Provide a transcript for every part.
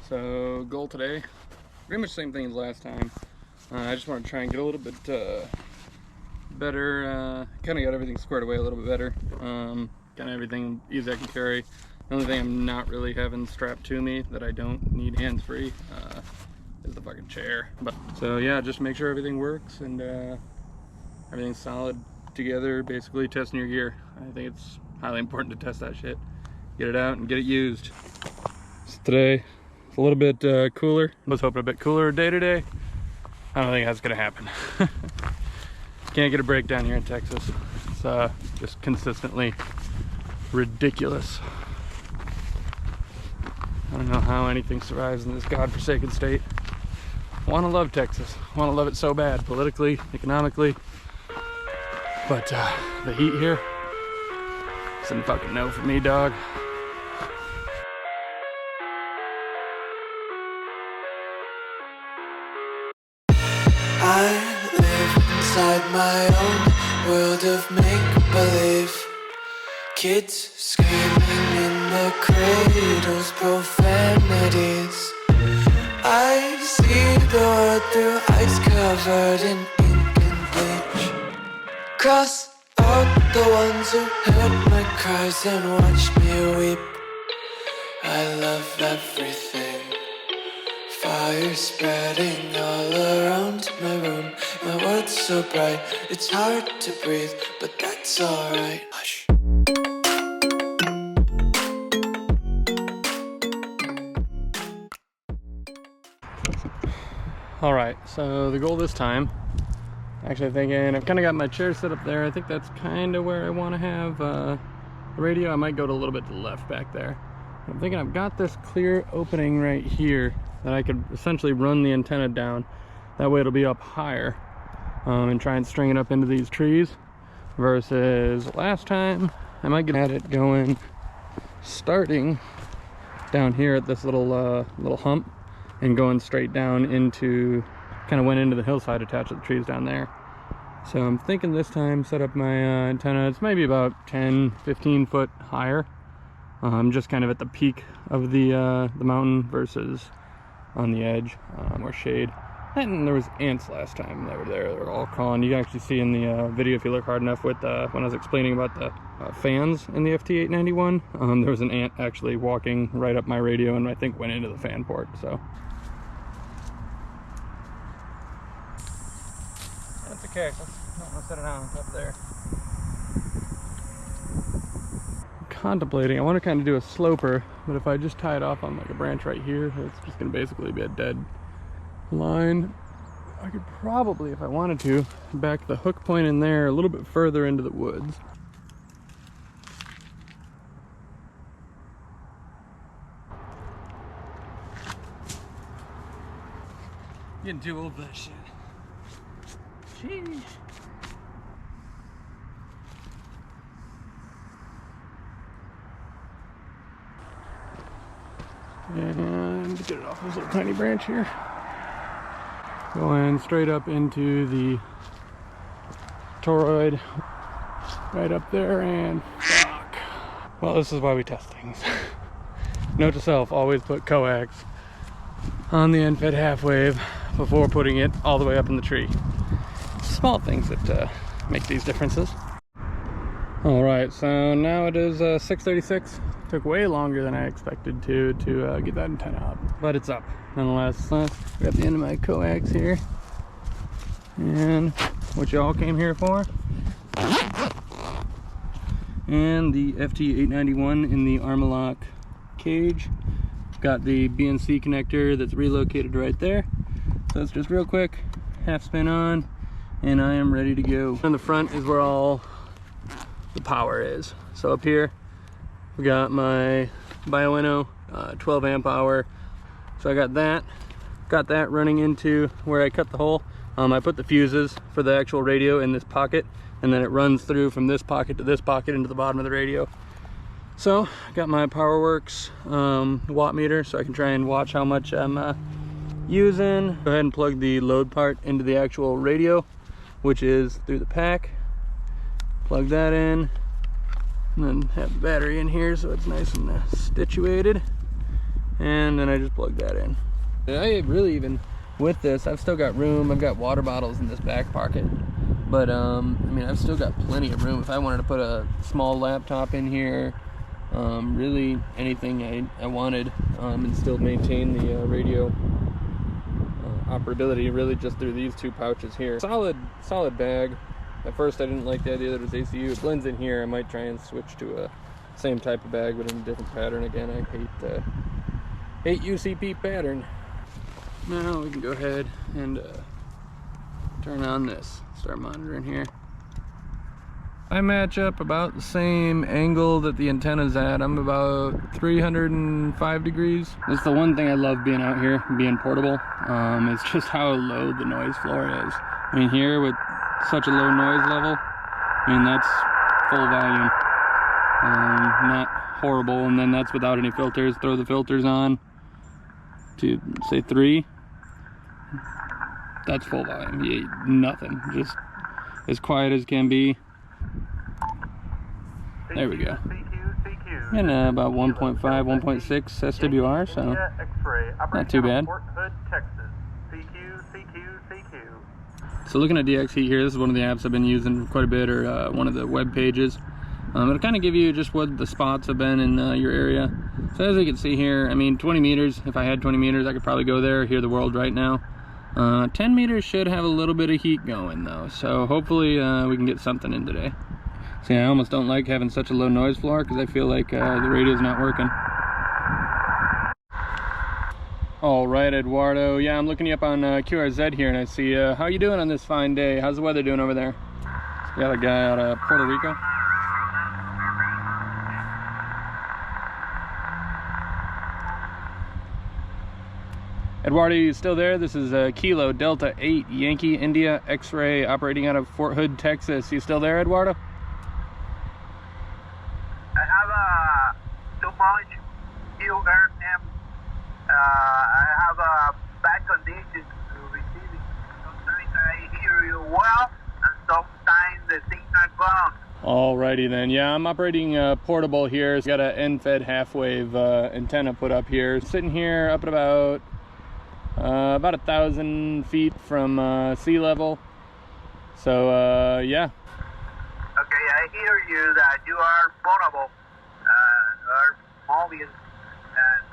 So goal today, pretty much the same thing as last time. I just want to try and get a little bit better, kind of got everything squared away a little bit better. Kind of everything easy I can carry. The only thing I'm not really having strapped to me that I don't need hands-free is the fucking chair. But so yeah, just make sure everything works and everything's solid together, basically testing your gear. I think it's highly important to test that shit. Get it out and get it used. So today, it's a little bit cooler. I was hoping a bit cooler day today. I don't think that's gonna happen. Can't get a break down here in Texas. It's just consistently ridiculous. I don't know how anything survives in this godforsaken state. Want to love Texas. Want to love it so bad, politically, economically. But the heat here, it's a fucking no for me, dog. I live inside my own world of make-believe. Kids screaming in the cradles, profanities. I see the world through ice covered in ink and bleach. Cross out the ones who heard my cries and watched me weep. I love everything. Fire spreading all around my room. My world's so bright, it's hard to breathe, but that's alright. Hush. Alright, so the goal this time, actually thinking, I've kind of got my chair set up there. I think that's kind of where I want to have the radio. I might go to a little bit to the left back there. I'm thinking I've got this clear opening right here that I could essentially run the antenna down. That way it'll be up higher and try and string it up into these trees. Versus last time, I might get at it going, starting down here at this little hump and going straight down into, kind of went into the hillside attached to the trees down there. So I'm thinking this time set up my antenna, it's maybe about 10-15 foot higher. Just kind of at the peak of the mountain versus on the edge, more shade. And there was ants last time that were there. They were all crawling. You can actually see in the video if you look hard enough with when I was explaining about the fans in the FT891. There was an ant actually walking right up my radio and I think went into the fan port. So that's okay. I'm gonna set it on top there. Contemplating, I want to kind of do a sloper, but if I just tie it off on like a branch right here, it's just going to basically be a dead line. I could probably, if I wanted to, back the hook point in there a little bit further into the woods. Getting too old for that shit. Sheesh. And get it off this little tiny branch here. Going straight up into the toroid, right up there, and fuck. Well, this is why we test things. Note to self, always put coax on the end-fed half wave before putting it all the way up in the tree. Small things that make these differences. Alright, so now it is 6:36. Took way longer than I expected to get that antenna up, but it's up nonetheless. Got the end of my coax here, and what y'all came here for, and the FT891 in the armoloq cage. Got the BNC connector that's relocated right there, so it's just real quick, half spin on, and I am ready to go. In the front is where all the power is. So up here we got my Bioenno 12 amp hour. So I got that running into where I cut the hole. I put the fuses for the actual radio in this pocket, and then it runs through from this pocket to this pocket into the bottom of the radio. So I got my PowerWorks watt meter, so I can try and watch how much I'm using. Go ahead and plug the load part into the actual radio, which is through the pack. Plug that in, and then have the battery in here so it's nice and situated. and then I just plug that in. I really, even with this, I've still got room. I've got water bottles in this back pocket, but I mean, I've still got plenty of room if I wanted to put a small laptop in here, really anything I wanted, and still maintain the radio operability really just through these two pouches here. Solid bag. At first I didn't like the idea that it was ACU. It blends in here. I might try and switch to a same type of bag but in a different pattern. Again, I hate UCP pattern. Now we can go ahead and turn on this, start monitoring here. I match up about the same angle that the antenna's at. I'm about 305 degrees. That's the one thing I love being out here, being portable. It's just how low the noise floor is. I mean, here with such a low noise level, I mean, that's full volume. Not horrible, and then that's without any filters. Throw the filters on to say 3. That's full volume. Yeah, nothing. Just as quiet as can be. There we go. And about 1.5, 1.6 SWR, so not too bad. So looking at DX Heat here, this is one of the apps I've been using quite a bit, or one of the web pages. It'll kind of give you just what the spots have been in your area. So as you can see here, I mean, 20 meters, if I had 20 meters, I could probably go there, hear the world right now. 10 meters should have a little bit of heat going though, so hopefully we can get something in today. See, I almost don't like having such a low noise floor because I feel like the radio's not working. All right, Eduardo. Yeah, I'm looking you up on QRZ here, and I see how you doing on this fine day? How's the weather doing over there? Got a guy out of Puerto Rico. Eduardo, you still there? This is Kilo Delta 8 Yankee India X-Ray operating out of Fort Hood, Texas. You still there, Eduardo? I have too much QRM. I have a bad condition to receiving. Sometimes I hear you well, and sometimes the signal gone. Alrighty then. Yeah, I'm operating portable here. Got an end-fed half-wave antenna put up here. Sitting here up at about 1,000 feet from sea level. So yeah. Okay, I hear you that you are portable, are mobile, and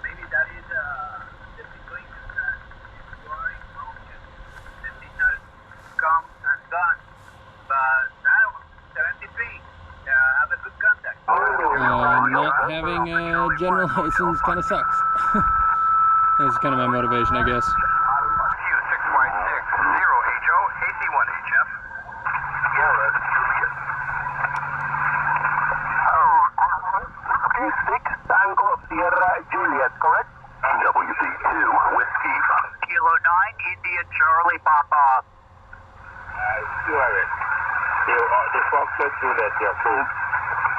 maybe that is the situation that you are in motion. The signal comes and gone, but now 73. Have a good contact. Not having a general license kind of sucks. That's kind of my motivation, I guess. Q6Y60HO, AC1HF. Yeah, that's Juliet. Okay, 6 Tango Sierra Juliet, correct? WC2 Whiskey. Kilo 9 India Charlie Papa. Sure. The Foxtrot Juliet, yeah, cool.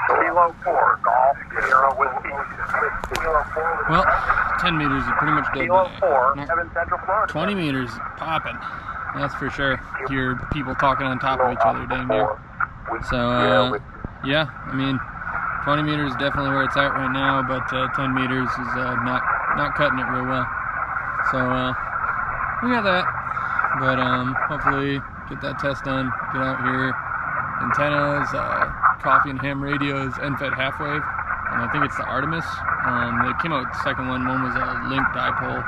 Kilo 4 Golf Sierra Whiskey. Kilo 4. Well, 10 meters is pretty much dead Kilo today. 4, Not 7 Central Florida. 20 meters popping, that's for sure. Hear people talking on top of each other dang near. So yeah, I mean, 20 meters is definitely where it's at right now, but 10 meters is not cutting it real well. So we got that, but hopefully get that test done, get out here. Antennas, coffee and ham radios, end-fed half-wave, and I think it's the Artemis. They came out with the second one. One was a link dipole.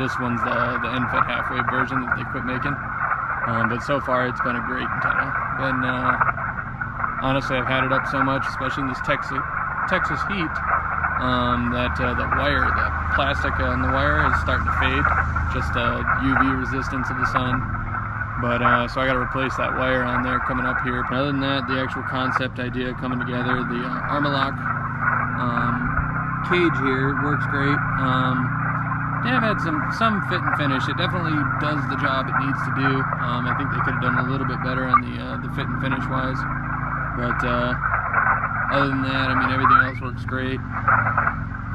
This one's the end-fed half-wave version that they quit making. But so far it's been a great antenna. And honestly, I've had it up so much, especially in this Texas heat, that the wire, the plastic on the wire is starting to fade. Just UV resistance of the sun. But so I got to replace that wire on there coming up here. But other than that, the actual concept idea coming together, the armoloq cage here works great. Yeah, I've had some fit and finish. It definitely does the job it needs to do. I think they could have done a little bit better on the fit and finish wise. But other than that, I mean, everything else works great.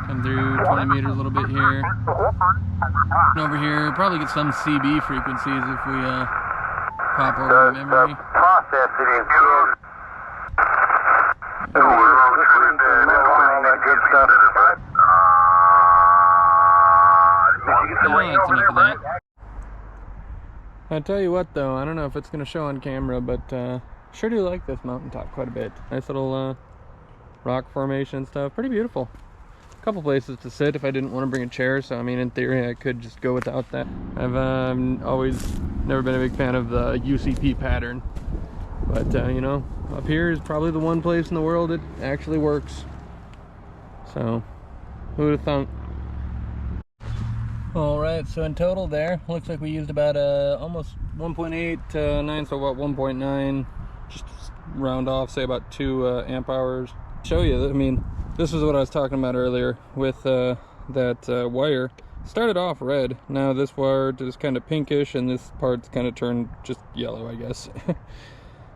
Come through 20 meters a little bit here. And over here, probably get some CB frequencies if we pop over the memory. I tell you what though, I don't know if it's gonna show on camera, but sure do like this mountaintop quite a bit. Nice little rock formation and stuff, pretty beautiful. A couple places to sit if I didn't want to bring a chair, so I mean in theory I could just go without that. I've always never been a big fan of the UCP pattern, but you know, up here is probably the one place in the world it actually works. So who would have thunk? Alright, so in total there, looks like we used about almost 1.8 so about 1.9, just round off, say about 2 amp hours. Show you, I mean, this is what I was talking about earlier with that wire. Started off red, now this wire is kind of pinkish and this part's kind of turned just yellow, I guess.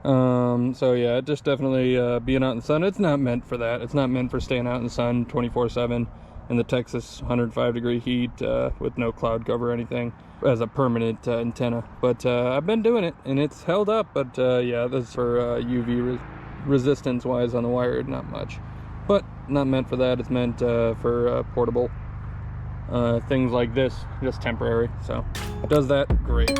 So yeah, just definitely being out in the sun. It's not meant for that. It's not meant for staying out in the sun 24/7 in the Texas 105-degree heat with no cloud cover or anything as a permanent antenna. But I've been doing it and it's held up. But yeah, this is for UV resistance wise on the wire, not much. But not meant for that. It's meant for portable things like this, just temporary. So it does that great.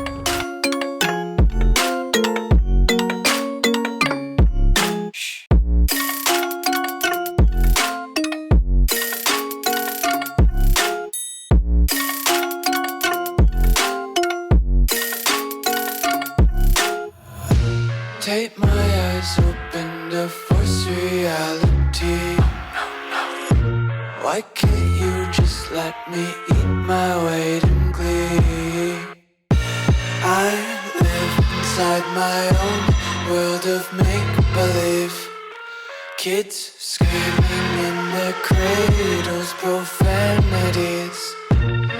Take my eyes open to force reality. Why can't you just let me eat my weight in glee? I live inside my own world of make-believe. Kids screaming in their cradles, profanities.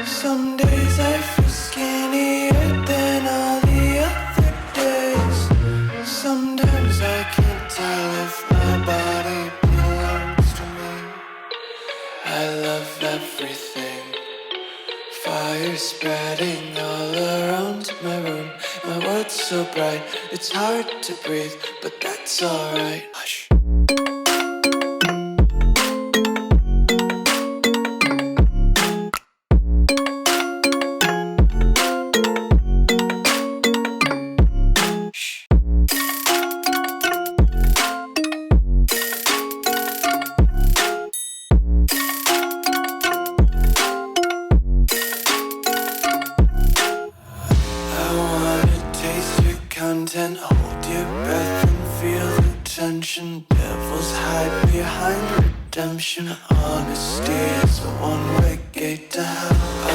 Some days I feel skinnier than all the other days. Sometimes I can't tell if my body belongs to me. I love everything. Fire spreading all around my room. My world's so bright, it's hard to breathe, but that's alright. Hush. Content, hold your breath and feel the tension. Devils hide behind redemption. Honesty is a one-way gate to hell.